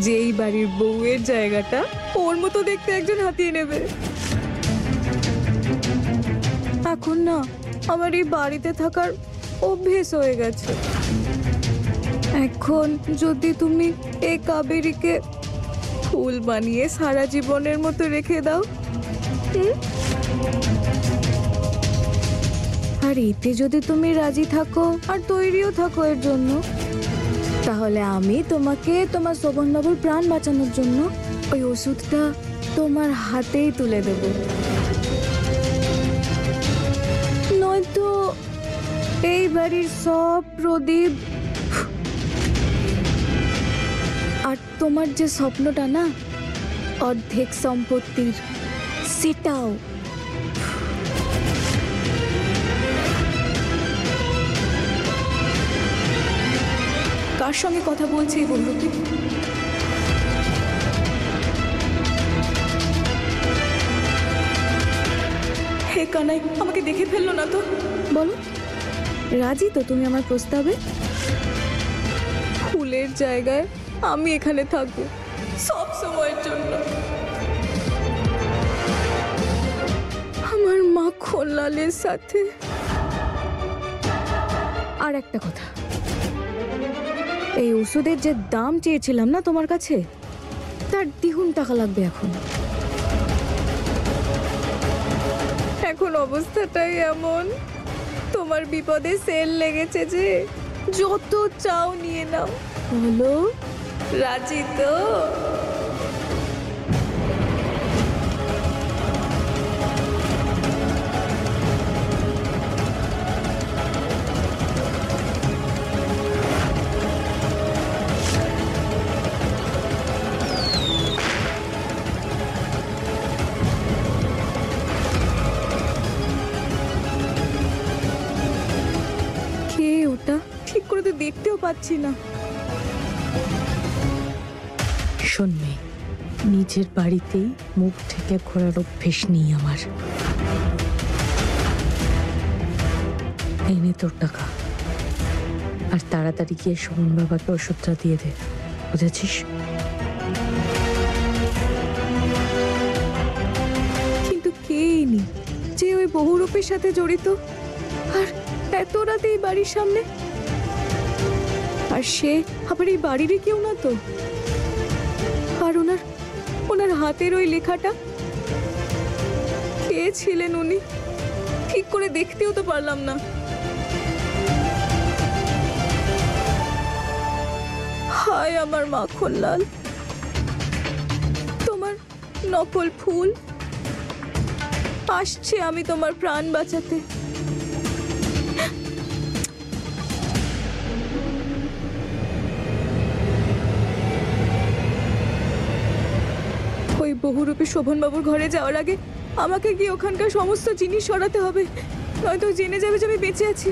যে এই বাড়ির বউয়ের জায়গাটা ওর মতো দেখতে একজন হাতিয়ে নেবে। এখন না আমার এই বাড়িতে থাকার অভ্যেস হয়ে গেছে। এখন যদি তুমি এই কাবেরীকে ফুল বানিয়ে সারা জীবনের মতো রেখে দাও, আর এতে যদি তুমি রাজি থাকো আর তৈরিও থাকো এর জন্য, তাহলে আমি তোমাকে তোমার শোভনবাবুর প্রাণ বাঁচানোর জন্য ওই ওষুধটা তোমার হাতেই তুলে দেব। নয়তো এই বাড়ির সব প্রদীপ আর তোমার যে স্বপ্নটা না অর্ধেক সম্পত্তির, সেটাও। কার সঙ্গে কথা বলছে এই বন্ধুটি? হে কানাই, আমাকে দেখে ফেললো না তো? বলো, রাজি তো তুমি আমার প্রস্তাবে? ফুলের জায়গায় আমি এখানে থাকবো সব সময়ের জন্য। আমার মাখন লালের সাথে। আর একটা কথা, এই ওষুধের যে দাম চেয়েছিলাম না তোমার কাছে, তার দ্বিগুণ টাকা লাগবে এখন। এখন অবস্থাটাই এমন, তোমার বিপদে সেল লেগেছে যে যত চাও নিয়ে নাও। বলো, রাজি তো? কে ওটা? ঠিক করে তো দেখতেও পাচ্ছি না। শোন মেয়ে, নিজের বাড়িতেই মুখ থেকে ঘোরার অভ্যেস নেই আমার। এই নে তোর টাকা, আর তাড়াতাড়ি গিয়ে শোভন বাবাকে ওষুধটা দিয়ে দে, বুঝেছিস? কিন্তু কে ইনি যে ওই বহুরূপের সাথে জড়িত, আর এত রাতে এই বাড়ির সামনে? আর সে আবার এই বাড়িরই কেউ না তো? আর ওনার হাতের ওই লেখাটা, কে ছিলেন উনি? ঠিক করে দেখতেও তো পারলাম না। হায় আমার মাখন লাল, তোমার নকল ফুল আসছে আমি তোমার প্রাণ বাঁচাতে। ওই বহুরূপী শোভনবাবুর ঘরে যাওয়ার আগে আমাকে গিয়ে ওখানকার সমস্ত জিনিস সরাতে হবে, নয়তো জেনে যাবে যে আমি বেঁচে আছি।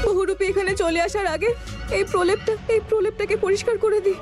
বহুরূপী এখানে চলে আসার আগে এই প্রলেপটাকে পরিষ্কার করে দিই।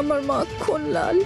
আমার মাখন লাল।